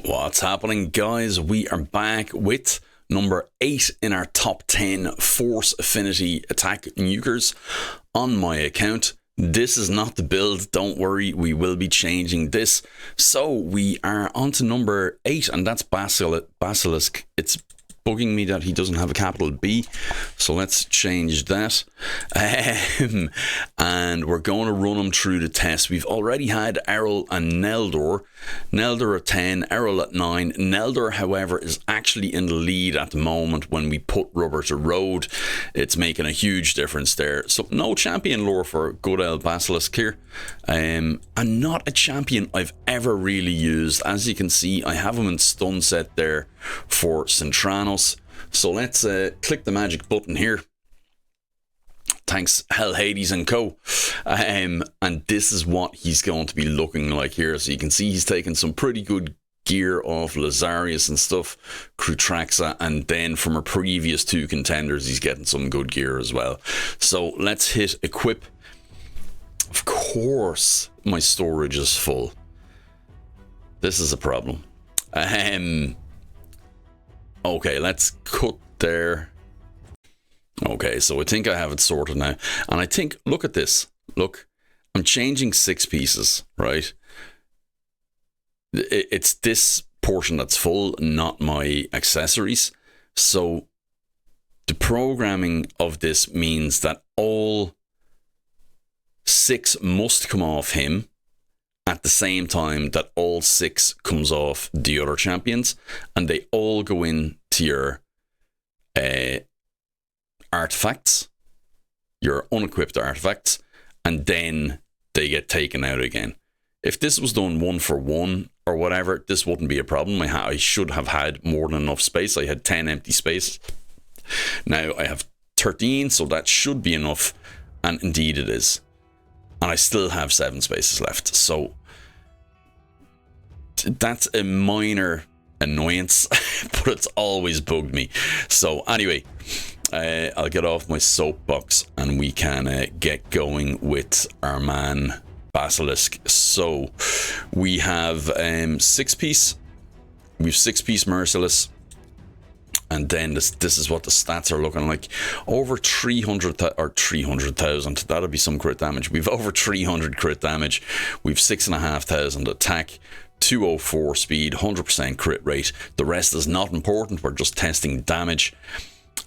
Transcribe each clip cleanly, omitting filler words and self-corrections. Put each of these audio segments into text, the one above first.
What's happening, guys? We are back with number 8 in our top 10 force affinity attack nukers on my account. This is not the build, don't worry, we will be changing this. So we are on to number 8, and that's basilisk. It's bugging me that he doesn't have a capital B, so let's change that. And we're going to run him through the test. We've already had Errol and Neldor. Neldor at 10, Errol at 9. Neldor, however, is actually in the lead at the moment when we put rubber to road. It's making a huge difference there. So no champion lore for good old basilisk here. And not a champion I've ever really used. As you can see, I have him in stun set there for Centranos. So let's click the magic button here. Thanks 𝘽𝙖𝙨𝙞𝙨. And this is what he's going to be looking like here. So you can see he's taking some pretty good gear off Lazarius and stuff, Crutraxa, and then from our previous 2 contenders he's getting some good gear as well. So let's hit equip. Of course my storage is full. This is a problem. Okay, let's cut there. Okay, so I think I have it sorted now. And I think, look at this. Look, I'm changing 6 pieces, right? It's this portion that's full, not my accessories. So the programming of this means that all 6 must come off him at the same time that all 6 comes off the other champions, and they all go into your artifacts, your unequipped artifacts, and then they get taken out again. If this was done 1 for 1 or whatever, this wouldn't be a problem. I should have had more than enough space. I had 10 empty space. Now I have 13, so that should be enough, and indeed it is. And I still have 7 spaces left, so that's a minor annoyance, but it's always bugged me. So anyway, I'll get off my soapbox and we can get going with our man Basilisk. So we have 6-piece. We have 6-piece Merciless. And then this is what the stats are looking like. Over 300,000, or 300,000. That'll be some crit damage. We've over 300 crit damage. We've 6,500 attack, 204 speed, 100% crit rate. The rest is not important. We're just testing damage.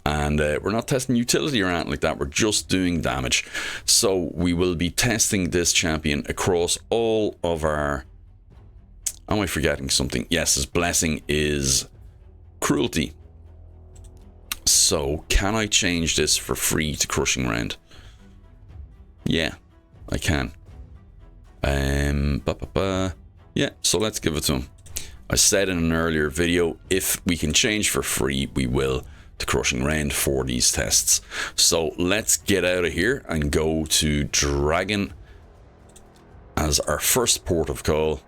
And we're not testing utility or anything like that. We're just doing damage. So we will be testing this champion across all of our... Am I forgetting something? Yes, his blessing is cruelty. So, can I change this for free to crushing round? Yeah, I can. Yeah, so let's give it to him. I said in an earlier video, if we can change for free, we will to crushing round for these tests. So, let's get out of here and go to Dragon as our first port of call.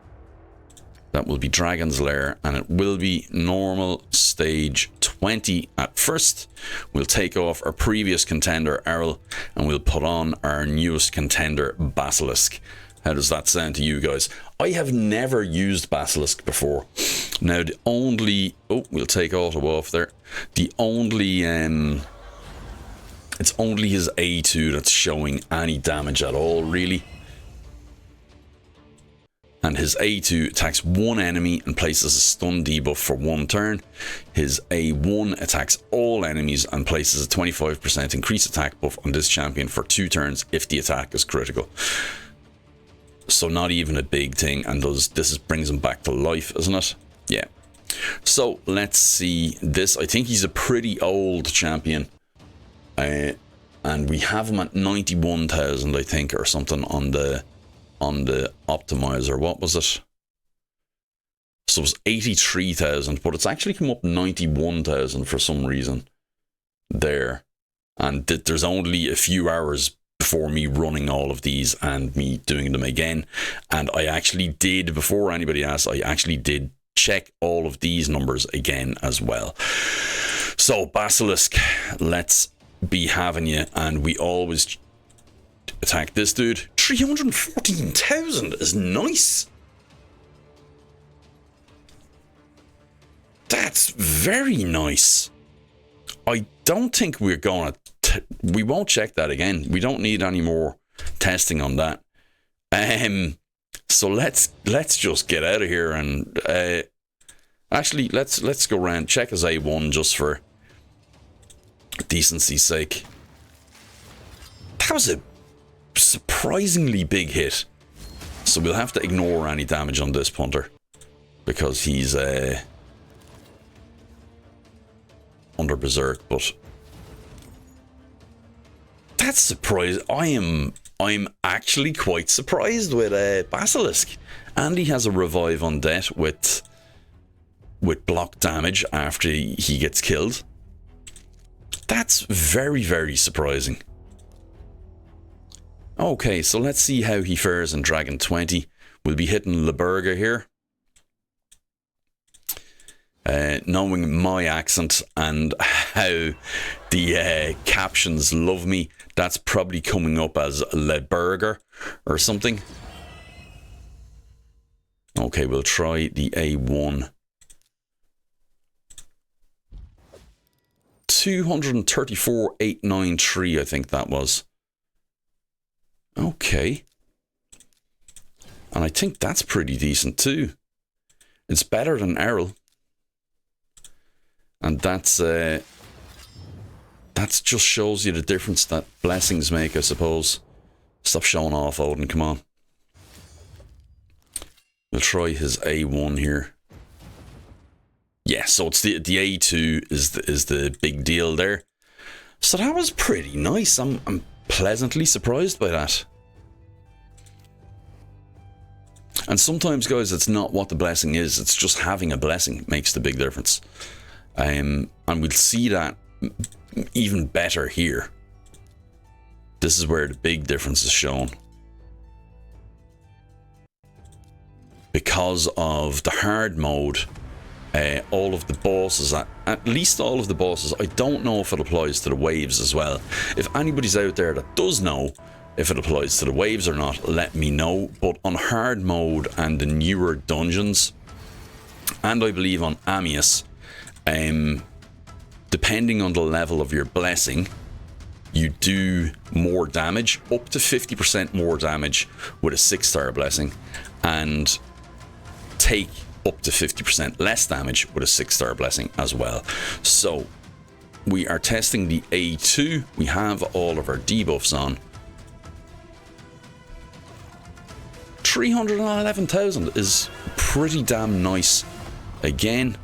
That will be Dragon's Lair, and it will be normal stage 20 at first. We'll take off our previous contender, Errol, and we'll put on our newest contender, Basilisk. How does that sound to you guys? I have never used Basilisk before. Now, the only... Oh, we'll take auto off there. The only... It's only his A2 that's showing any damage at all, really. And his A2 attacks 1 enemy and places a stun debuff for 1 turn. His A1 attacks all enemies and places a 25% increased attack buff on this champion for 2 turns if the attack is critical. So not even a big thing, and this brings him back to life, isn't it? Yeah. So let's see this. I think he's a pretty old champion. And we have him at 91,000, I think, or something on the optimiser. What was it? So it was 83,000, but it's actually come up 91,000 for some reason there. And there's only a few hours before me running all of these and me doing them again. And I actually did, before anybody asked, I actually did check all of these numbers again as well. So Basilisk, let's be having you. And we always attack this dude. 314,000 is nice. That's very nice. I don't think we're going to... We won't check that again. We don't need any more testing on that. So let's just get out of here and... actually, let's go around, check his A1 just for decency's sake. That was a surprisingly big hit. So we'll have to ignore any damage on this punter, because he's under berserk. But that's surprising. I'm actually quite surprised with Basilisk. And he has a revive on death with block damage after he gets killed. That's very, very surprising. Okay, so let's see how he fares in Dragon 20. We'll be hitting Leberga here. Knowing my accent and how the captions love me, that's probably coming up as Leberger or something. Okay, we'll try the A1. 234,893, I think that was. Okay. And I think that's pretty decent too. It's better than Errol. And that's just shows you the difference that blessings make, I suppose. Stop showing off, Odin, come on. We'll try his A1 here. Yeah, so it's the A2 is the big deal there. So that was pretty nice. I'm pleasantly surprised by that. And sometimes, guys, it's not what the blessing is. It's just having a blessing makes the big difference. And we'll see that even better here. This is where the big difference is shown. Because of the hard mode, all of the bosses, at least all of the bosses, I don't know if it applies to the waves as well. If anybody's out there that does know if it applies to the waves or not, let me know. But on hard mode and the newer dungeons, and I believe on Amius, depending on the level of your blessing, you do more damage, up to 50% more damage with a 6-star blessing, and take up to 50% less damage with a 6-star blessing as well. So we are testing the A2. We have all of our debuffs on. 311,000 is pretty damn nice again.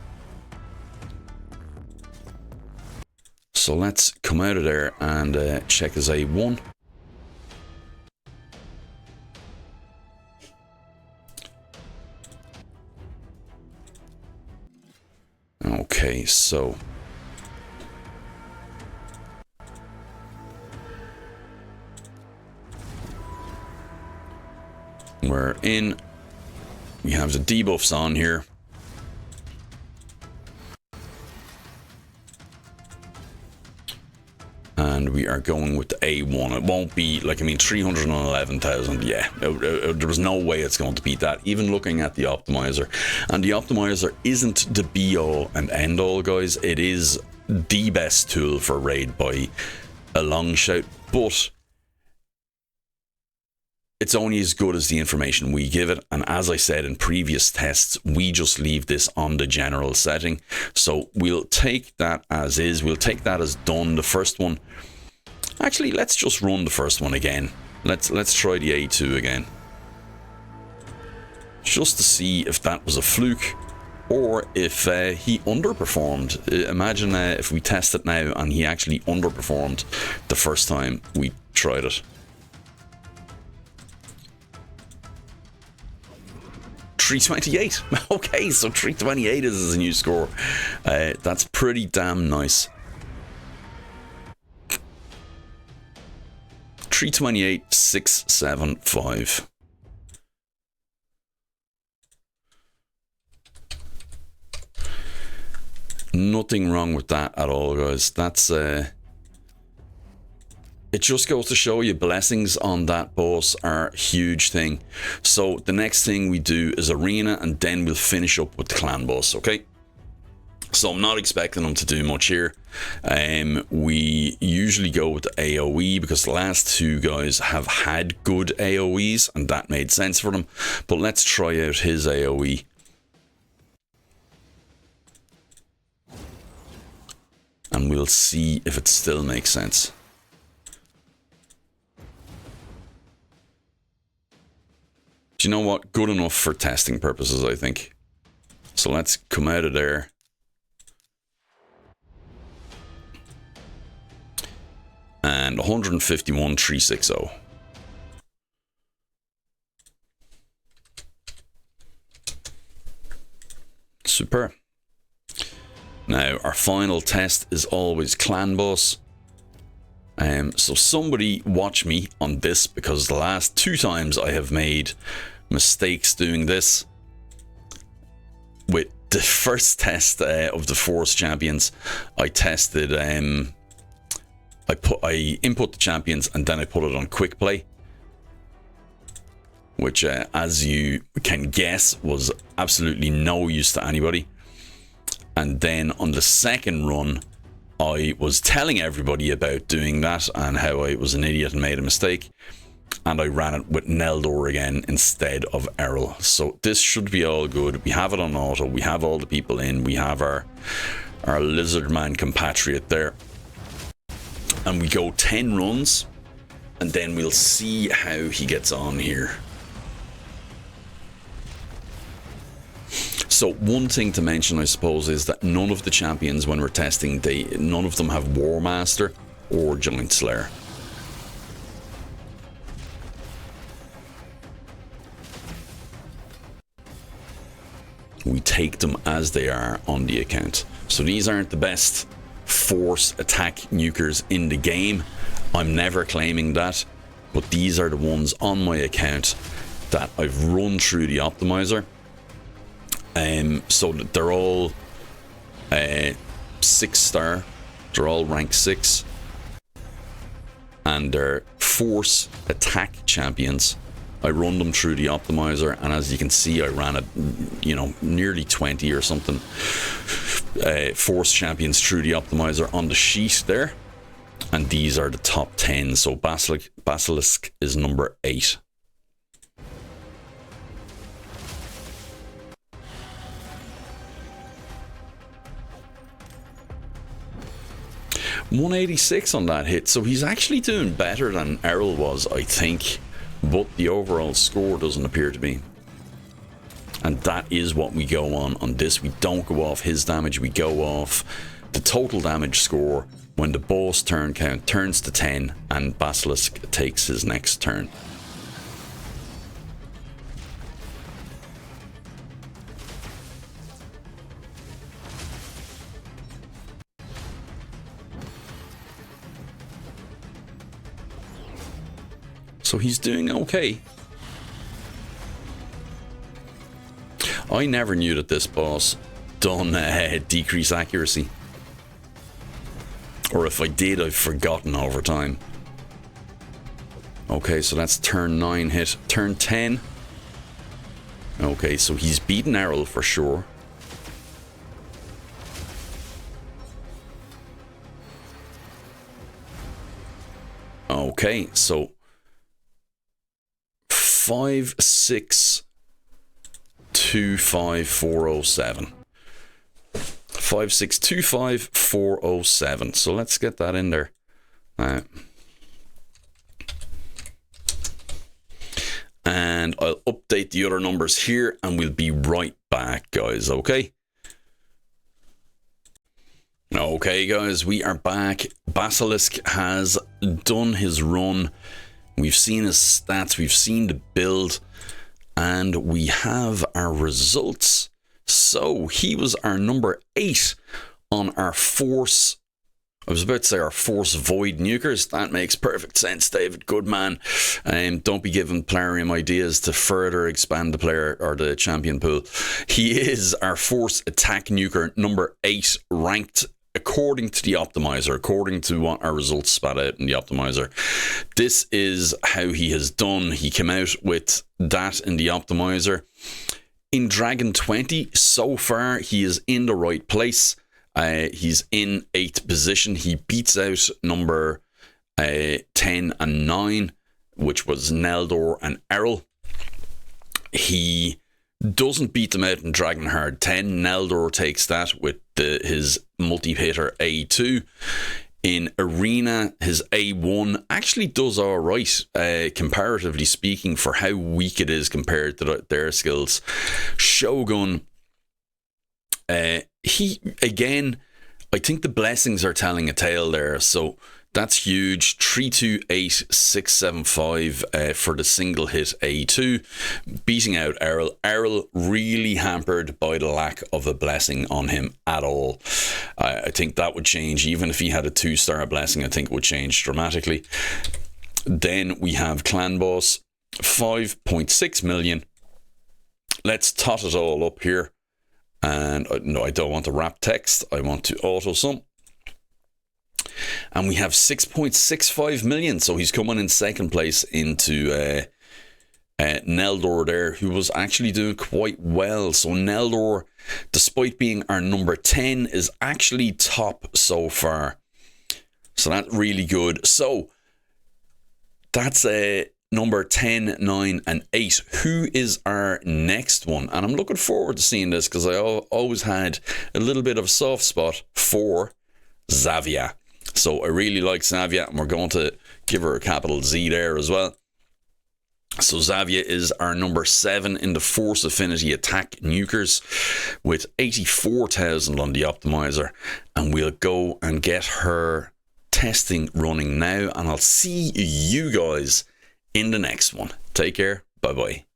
So let's come out of there and check his A1. Okay, so we're in. We have the debuffs on here. And we are going with the A1. It won't be, like, I mean, 311,000, yeah. There was no way it's going to beat that, even looking at the optimizer. And the optimizer isn't the be-all and end-all, guys. It is the best tool for raid by a long shot, but it's only as good as the information we give it. And as I said in previous tests, we just leave this on the general setting. So we'll take that as is. We'll take that as done. The first one. Actually, let's just run the first one again. Let's try the A2 again. Just to see if that was a fluke or if he underperformed. Imagine if we test it now and he actually underperformed the first time we tried it. 328. Okay, so 328 is his new score. That's pretty damn nice. 328,675. Nothing wrong with that at all, guys. That's it just goes to show you blessings on that boss are a huge thing. So the next thing we do is arena, and then we'll finish up with the clan boss, okay? So I'm not expecting them to do much here. We usually go with the AoE because the last two guys have had good AoEs and that made sense for them. But let's try out his AoE. And we'll see if it still makes sense. Do you know what? Good enough for testing purposes, I think. So let's come out of there. And 151,360. Super. Now, our final test is always clan boss. So somebody watch me on this, because the last two times I have made mistakes doing this. With the first test of the Force Champions, I tested... I input the champions and then I put it on quick play, which as you can guess was absolutely no use to anybody. And then on the second run I was telling everybody about doing that and how I was an idiot and made a mistake, and I ran it with Neldor again instead of Errol. So this should be all good. We have it on auto, we have all the people in, we have our lizard man compatriot there. And we go 10 runs, and then we'll see how he gets on here. So one thing to mention, I suppose, is that none of the champions, when we're testing, none of them have War Master or Giant Slayer. We take them as they are on the account. So these aren't the best force attack nukers in the game. I'm never claiming that, but these are the ones on my account that I've run through the optimizer. So that they're all 6-star, they're all rank 6, and they're force attack champions. I run them through the optimizer, and as you can see, I ran it, nearly 20 or something force champions through the optimizer on the sheet there, and these are the top 10. So basilisk is number 8. $186 on that hit, so he's actually doing better than Errol was, I think, but the overall score doesn't appear to be. And that is what we go on this. We don't go off his damage, we go off the total damage score when the boss turn count turns to 10 and Basilisk takes his next turn. So he's doing okay. I never knew that this boss done decrease accuracy. Or if I did, I've forgotten over time. Okay, so that's turn 9 hit. Turn 10. Okay, so he's beaten Errol for sure. Okay, so 5625407. 5625407. So let's get that in there. And I'll update the other numbers here and we'll be right back, guys. Okay. Okay, guys, we are back. Basilisk has done his run. We've seen his stats, we've seen the build, and we have our results. So he was our number 8 on our Force. I was about to say our Force Void Nukers. That makes perfect sense, David. Good man. Don't be giving Plarium ideas to further expand the player or the champion pool. He is our Force Attack Nuker number 8, ranked according to the optimizer, according to what our results spat out in the optimizer. This is how he has done. He came out with that in the optimizer. In Dragon 20, so far, he is in the right place. He's in 8th position. He beats out number 10 and 9, which was Neldor and Errol. He doesn't beat them out in Dragon Hard 10. Neldor takes that with his multi-hitter A2. In Arena, his A1 actually does all right, comparatively speaking, for how weak it is compared to their skills. Shogun, he, again, I think the blessings are telling a tale there, so that's huge. 328675 for the single hit A2, beating out Errol. Errol really hampered by the lack of a blessing on him at all. I think that would change. Even if he had a 2-star blessing, I think it would change dramatically. Then we have Clan Boss, 5.6 million. Let's tot it all up here. And no, I don't want to wrap text. I want to auto sum. And we have 6.65 million. So he's coming in 2nd place into Neldor there, who was actually doing quite well. So Neldor, despite being our number 10, is actually top so far. So that's really good. So that's number 10, 9 and 8. Who is our next one? And I'm looking forward to seeing this, because I always had a little bit of a soft spot for 𝘽𝙨𝙨. So I really like 𝘽𝙨𝙨, and we're going to give her a capital Z there as well. So 𝘽𝙨𝙨 is our number 7 in the Force Affinity Attack Nukers with 84,000 on the optimiser. And we'll go and get her testing running now. And I'll see you guys in the next one. Take care. Bye-bye.